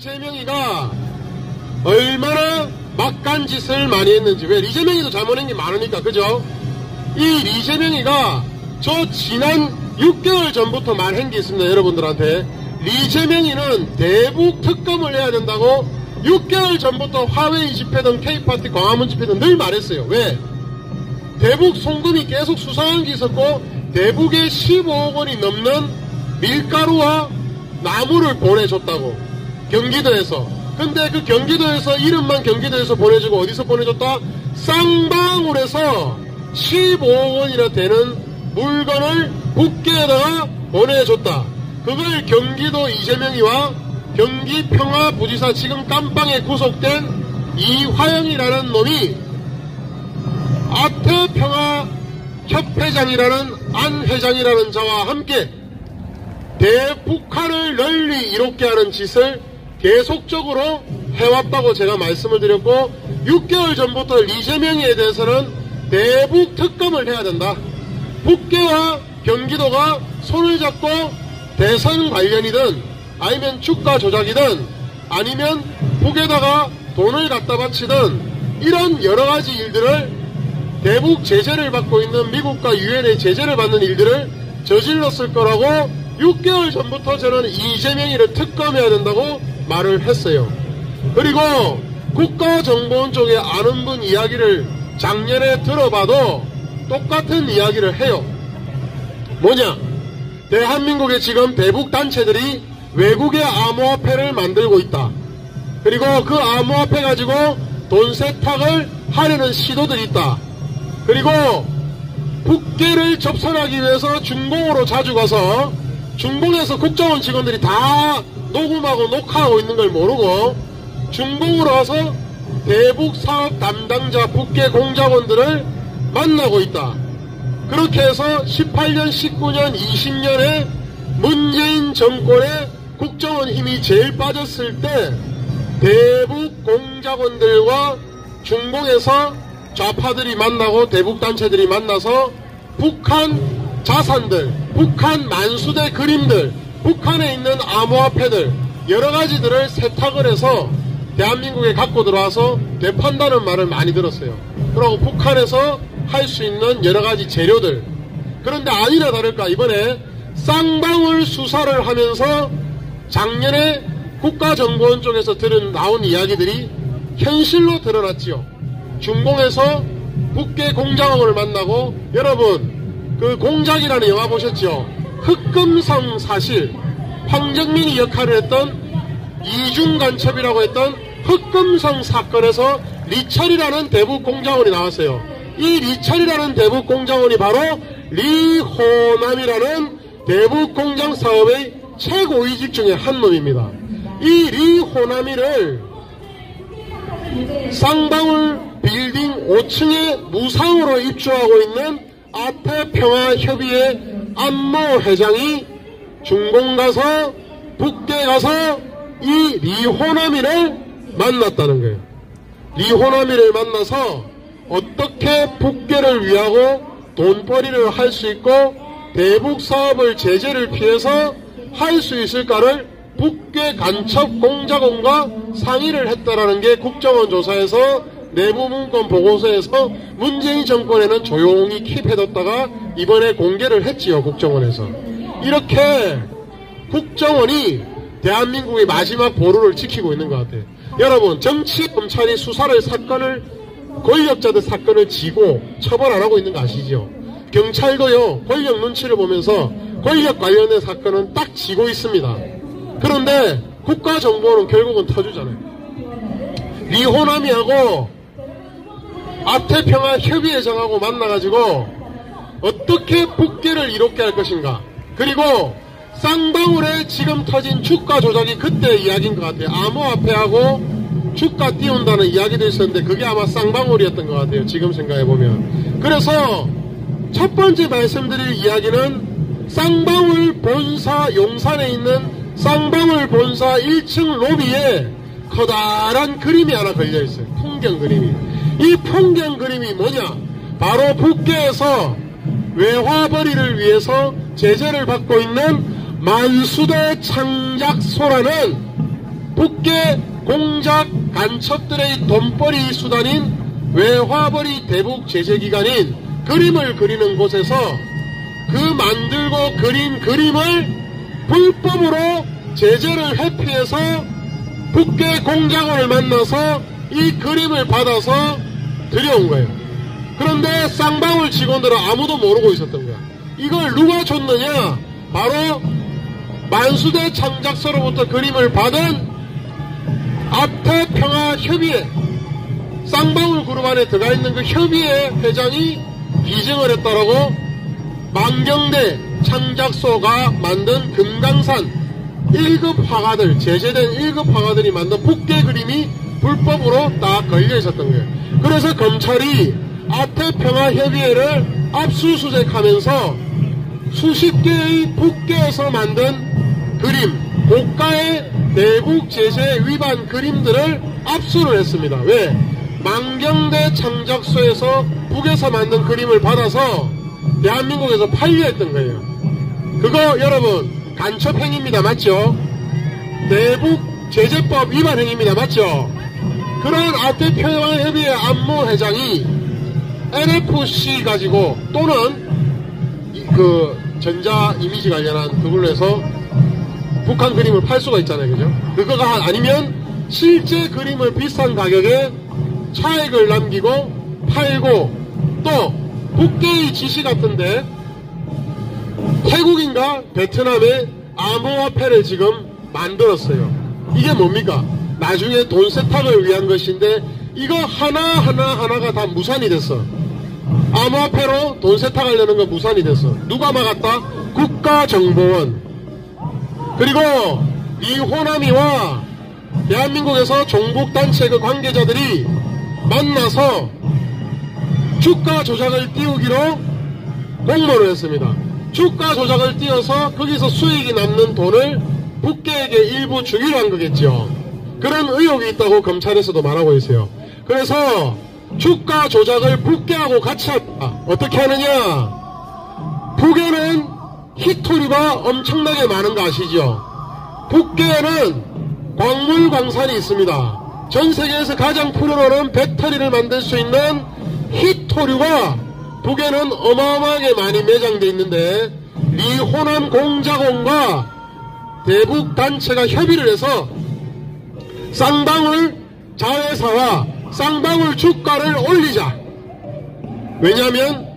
이재명이가 얼마나 막간 짓을 많이 했는지. 왜? 이재명이도 잘못한 게 많으니까, 그죠? 이 이재명이가 저 지난 6개월 전부터 말한 게 있습니다, 여러분들한테. 이재명이는 대북 특검을 해야 된다고 6개월 전부터 화웨이 집회든 K파티 광화문 집회든 늘 말했어요. 왜? 대북 송금이 계속 수상한 게 있었고, 대북에 15억 원이 넘는 밀가루와 나무를 보내줬다고, 경기도에서. 근데 그 경기도에서, 이름만 경기도에서 보내주고 어디서 보내줬다? 쌍방울에서 15억 원이나 되는 물건을 북계에다가 보내줬다. 그걸 경기도 이재명이와 경기 평화부지사 지금 깜빵에 구속된 이화영이라는 놈이 아태평화협회장이라는 안 회장이라는 자와 함께 대북한을 널리 이롭게 하는 짓을 계속적으로 해왔다고 제가 말씀을 드렸고, 6개월 전부터 이재명에 대해서는 대북 특검을 해야 된다. 북계와 경기도가 손을 잡고 대선 관련이든 아니면 주가 조작이든 아니면 북에다가 돈을 갖다 바치든 이런 여러가지 일들을, 대북 제재를 받고 있는 미국과 유엔의 제재를 받는 일들을 저질렀을 거라고 6개월 전부터 저는 이재명이를 특검해야 된다고 말을 했어요. 그리고 국가정보원 쪽에 아는 분 이야기를 작년에 들어봐도 똑같은 이야기를 해요. 뭐냐? 대한민국에 지금 대북 단체들이 외국의 암호화폐를 만들고 있다. 그리고 그 암호화폐 가지고 돈 세탁을 하려는 시도들이 있다. 그리고 북계를 접선하기 위해서 중공으로 자주 가서 중공에서 국정원 직원들이 다 녹음하고 녹화하고 있는 걸 모르고 중공으로 와서 대북 사업 담당자 북계 공작원들을 만나고 있다. 그렇게 해서 18년, 19년, 20년에 문재인 정권의 국정원 힘이 제일 빠졌을 때 대북 공작원들과 중공에서 좌파들이 만나고 대북 단체들이 만나서 북한 자산들, 북한 만수대 그림들, 북한에 있는 암호화폐들 여러가지들을 세탁을 해서 대한민국에 갖고 들어와서 되판다는 말을 많이 들었어요. 그리고 북한에서 할 수 있는 여러가지 재료들. 그런데 아니나 다를까 이번에 쌍방울 수사를 하면서 작년에 국가정보원 쪽에서 나온 이야기들이 현실로 드러났지요. 중공에서 북계 공작원을 만나고, 여러분 그 공작이라는 영화 보셨죠? 흑금성 사실, 황정민이 역할을 했던 이중간첩이라고 했던 흑금성 사건에서 리철이라는 대북 공작원이 나왔어요. 이 리철이라는 대북 공작원이 바로 리호남이라는 대북 공장 사업의 최고위직 중에 한 놈입니다. 이 리호남이를 쌍방울 빌딩 5층에 무상으로 입주하고 있는 아태평화협의회 안모 회장이 중공 가서 북계 가서 이 리호남이를 만났다는 거예요. 리호남이를 만나서 어떻게 북계를 위하고 돈벌이를 할 수 있고 대북 사업을 제재를 피해서 할 수 있을까를 북계 간첩 공작원과 상의를 했다라는 게 국정원 조사에서 내부 문건 보고서에서 문재인 정권에는 조용히 킵해뒀다가 이번에 공개를 했지요, 국정원에서. 이렇게 국정원이 대한민국의 마지막 보루를 지키고 있는 것 같아요. 여러분, 정치 검찰이 수사를 권력자들 사건을 지고 처벌 안 하고 있는 거 아시죠? 경찰도요, 권력 눈치를 보면서 권력 관련된 사건은 딱 지고 있습니다. 그런데 국가정보원은 결국은 터주잖아요. 리호남이하고 아태평화협의회장하고 만나가지고 어떻게 북계를 이롭게 할 것인가. 그리고 쌍방울에 지금 터진 주가 조작이 그때 이야기인 것 같아요. 암호화폐하고 주가 띄운다는 이야기도 있었는데 그게 아마 쌍방울이었던 것 같아요, 지금 생각해보면. 그래서 첫 번째 말씀드릴 이야기는 쌍방울 본사, 용산에 있는 쌍방울 본사 1층 로비에 커다란 그림이 하나 걸려있어요. 풍경 그림이. 이 풍경 그림이 뭐냐? 바로 북계에서 외화벌이를 위해서 제재를 받고 있는 만수대 창작소라는 북계 공작 간첩들의 돈벌이 수단인 외화벌이 대북 제재기관인 그림을 그리는 곳에서 그 만들고 그린 그림을 불법으로 제재를 회피해서 북계 공작원을 만나서 이 그림을 받아서 들여온 거예요. 그런데 쌍방울 직원들은 아무도 모르고 있었던 거야. 이걸 누가 줬느냐? 바로 만수대 창작소로부터 그림을 받은 아태평화협의회, 쌍방울 그룹 안에 들어가 있는 그 협의회 회장이 기증을 했다라고 만경대 창작소가 만든 금강산 1급 화가들, 제재된 1급 화가들이 만든 북계 그림이 불법으로 딱 걸려 있었던 거예요. 그래서 검찰이 아태평화협의회를 압수수색하면서 수십 개의 북계에서 만든 그림, 고가의 대북 제재 위반 그림들을 압수를 했습니다. 왜? 만경대 창작소에서 북에서 만든 그림을 받아서 대한민국에서 팔려 했던 거예요. 그거 여러분 간첩행위입니다. 맞죠? 대북 제재법 위반 행위입니다. 맞죠? 그런 아태평화협의회 안모 회장이 NFC 가지고 또는 그 전자 이미지 관련한 그걸로 해서 북한 그림을 팔 수가 있잖아요. 그죠? 그거가 아니면 실제 그림을 비싼 가격에 차액을 남기고 팔고, 또 북계의 지시 같은데 태국인가 베트남에 암호화폐를 지금 만들었어요. 이게 뭡니까? 나중에 돈 세탁을 위한 것인데 이거 하나가 다 무산이 됐어. 암호화폐로 돈 세탁하려는 건 무산이 됐어. 누가 막았다? 국가정보원. 그리고 이 호남이와 대한민국에서 종북단체 그 관계자들이 만나서 주가 조작을 띄우기로 공모를 했습니다. 주가 조작을 띄워서 거기서 수익이 남는 돈을 북계에게 일부 주기로 한 거겠죠. 그런 의혹이 있다고 검찰에서도 말하고 있어요. 그래서 주가 조작을 북계하고 같이 한다. 어떻게 하느냐? 북에는 히토류가 엄청나게 많은 거 아시죠? 북계에는 광물 광산이 있습니다. 전 세계에서 가장 푸르러는 배터리를 만들 수 있는 히토류가 북에는 어마어마하게 많이 매장되어 있는데, 이 호남 공작원과 대북 단체가 협의를 해서 쌍방울 자회사와 쌍방울 주가를 올리자. 왜냐하면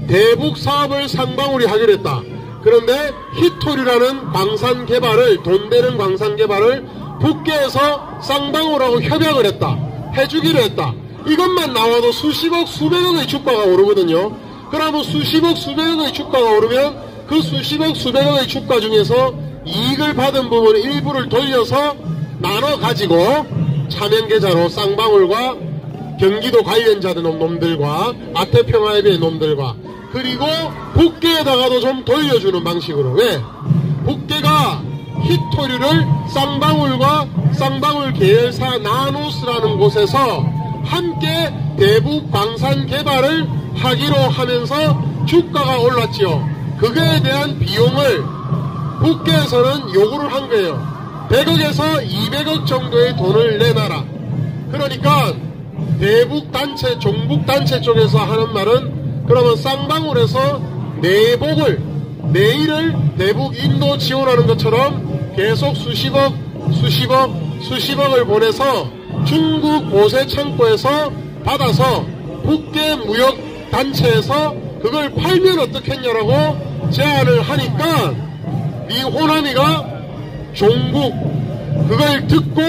대북 사업을 쌍방울이 하기로 했다. 그런데 히토류라는 광산 개발을, 돈 되는 광산 개발을 북계에서 쌍방울하고 협약을 했다. 해주기로 했다. 이것만 나와도 수십억 수백억의 주가가 오르거든요. 그러면 수십억 수백억의 주가가 오르면 그 수십억 수백억의 주가 중에서 이익을 받은 부분 일부를 돌려서 나눠 가지고 차명계좌로 쌍방울과 경기도 관련자들 놈들과 아태평화협의회 놈들과 그리고 북계에다가도 좀 돌려주는 방식으로. 왜? 북계가 히토류를 쌍방울과 쌍방울 계열사 나노스라는 곳에서 함께 대북 광산 개발을 하기로 하면서 주가가 올랐지요. 그거에 대한 비용을 북계에서는 요구를 한 거예요. 100억에서 200억 정도의 돈을 내놔라. 그러니까 대북 단체, 종북 단체 쪽에서 하는 말은, 그러면 쌍방울에서 내일을 대북 인도 지원하는 것처럼 계속 수십억을 보내서 중국 보세 창고에서 받아서 북계 무역 단체에서 그걸 팔면 어떻겠냐라고 제안을 하니까 이 호남이가 종북 그걸 듣고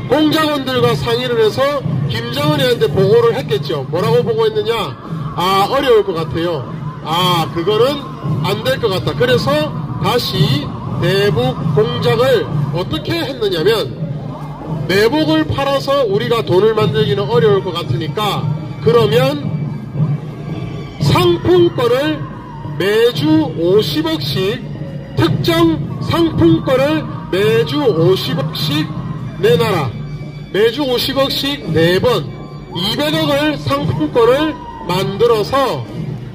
공작원들과 상의를 해서 김정은이한테 보고를 했겠죠. 뭐라고 보고했느냐? 아, 어려울 것 같아요. 아, 그거는 안 될 것 같다. 그래서 다시 대북 공작을 어떻게 했느냐면, 내복을 팔아서 우리가 돈을 만들기는 어려울 것 같으니까 그러면 상품권을 매주 50억씩, 특정 상품권을 매주 50억씩 내놔라. 매주 50억씩 4번 200억을 상품권을 만들어서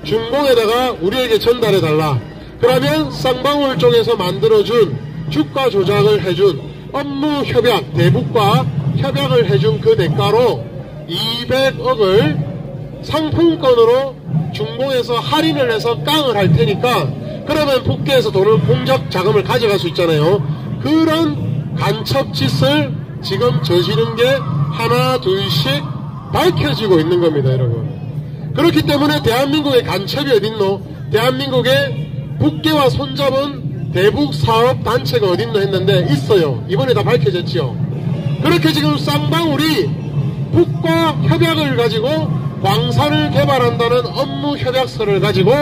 중공에다가 우리에게 전달해달라. 그러면 쌍방울 쪽에서 만들어준 주가 조작을 해준 업무 협약, 대북과 협약을 해준 그 대가로 200억을 상품권으로 중공에서 할인을 해서 깡을 할 테니까 그러면 북계에서 돈을 공적 자금을 가져갈 수 있잖아요. 그런 간첩짓을 지금 저지른 게 하나 둘씩 밝혀지고 있는 겁니다, 여러분. 그렇기 때문에 대한민국의 간첩이 어딨노? 대한민국의 북계와 손잡은 대북 사업 단체가 어딨노 했는데 있어요. 이번에 다 밝혀졌죠. 그렇게 지금 쌍방울이 북과 협약을 가지고 광산을 개발한다는 업무 협약서를 가지고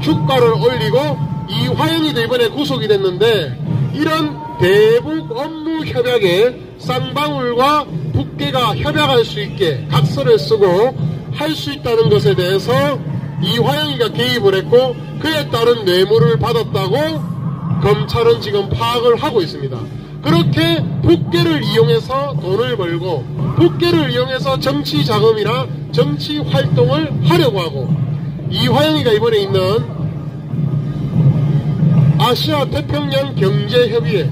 주가를 올리고 이화영이도 이번에 구속이 됐는데, 이런 대북 업무 협약에 쌍방울과 북계가 협약할 수 있게 각서를 쓰고 할 수 있다는 것에 대해서 이화영이가 개입을 했고 그에 따른 뇌물을 받았다고 검찰은 지금 파악을 하고 있습니다. 그렇게 북계를 이용해서 돈을 벌고 북계를 이용해서 정치 자금이나 정치 활동을 하려고 하고, 이화영이가 이번에 있는 아시아 태평양 경제협의회,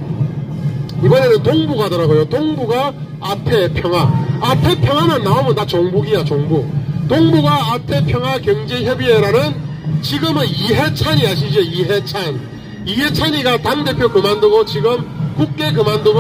이번에는 동북 하더라고요. 동북아 아태 평화. 아태 평화만 나오면 다 종북이야, 종북. 동북아 아태 평화 경제협의회라는, 지금은 이해찬이 아시죠? 이해찬이가 당대표 그만두고 지금 국회 그만두고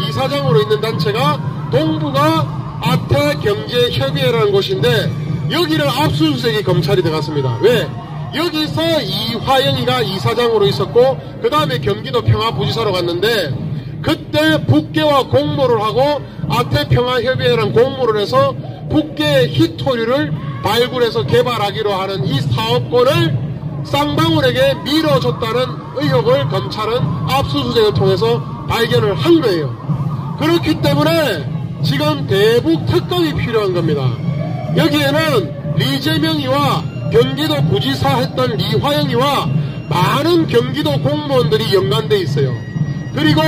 이사장으로 있는 단체가 동북아 아태 경제협의회라는 곳인데, 여기를 압수수색이 검찰이 들어갔습니다. 왜? 여기서 이화영이가 이사장으로 있었고 그 다음에 경기도 평화부지사로 갔는데, 그때 북계와 공모를 하고 아태평화협의회랑 공모를 해서 북계의 히토류를 발굴해서 개발하기로 하는 이 사업권을 쌍방울에게 밀어줬다는 의혹을 검찰은 압수수색을 통해서 발견을 한 거예요. 그렇기 때문에 지금 대북 특검이 필요한 겁니다. 여기에는 리재명이와 경기도 부지사 했던 리화영이와 많은 경기도 공무원들이 연관돼 있어요. 그리고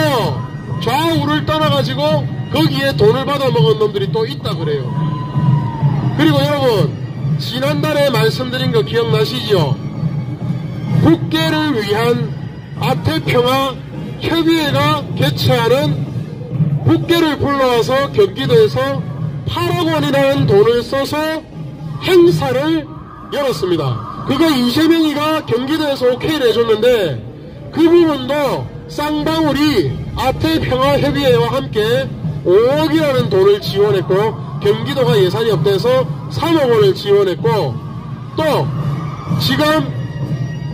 좌우를 떠나가지고 거기에 돈을 받아먹은 놈들이 또 있다 그래요. 그리고 여러분, 지난달에 말씀드린 거 기억나시죠? 북계를 위한 아태평화 협의회가 개최하는, 북계를 불러와서 경기도에서 8억 원이라는 돈을 써서 행사를 열었습니다. 그거 이재명이가 경기도에서 오케이를 해줬는데, 그 부분도 쌍방울이 아태평화협의회와 함께 5억이라는 돈을 지원했고 경기도가 예산이 없대서 3억 원을 지원했고, 또 지금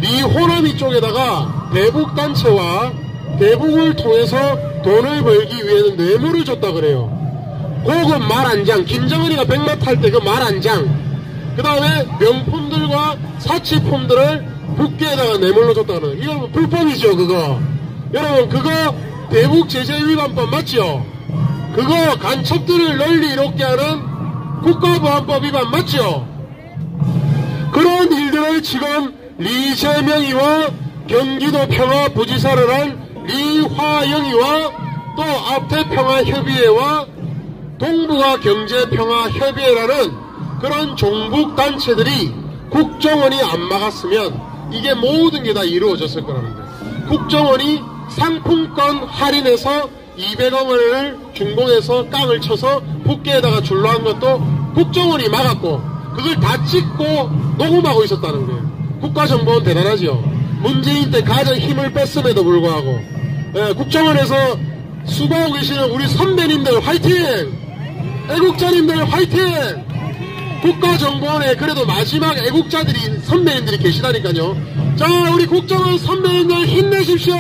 리호남이 쪽에다가 대북단체와 대북을 통해서 돈을 벌기 위해는 뇌물을 줬다 그래요. 고급 말 한 장, 김정은이가 백마 탈 때 그 말 한 장, 그 다음에 명품들과 사치품들을 북계에다가 뇌물로 줬다는, 이거 불법이죠. 그거 여러분, 그거 대북제재위반법 맞죠? 그거 간첩들을 널리 이롭게 하는 국가보안법 위반 맞죠? 그런 일들을 지금 리재명이와 경기도 평화부지사를 한 리화영이와 또 아태평화협의회와 동북아 경제평화협의회라는 그런 종북단체들이 국정원이 안 막았으면 이게 모든 게 다 이루어졌을 거라는 거예요. 국정원이 상품권 할인해서 200억을 준공해서 깡을 쳐서 북계에다가 줄로한 것도 국정원이 막았고 그걸 다 찍고 녹음하고 있었다는 거예요. 국가정보원 대단하죠. 문재인 때 가장 힘을 뺐음에도 불구하고, 국정원에서 수고하고 계시는 우리 선배님들 화이팅! 애국자님들 화이팅! 국가정보원에 그래도 마지막 애국자들이 선배님들이 계시다니까요. 자, 우리 국정원 선배님들 힘내십시오!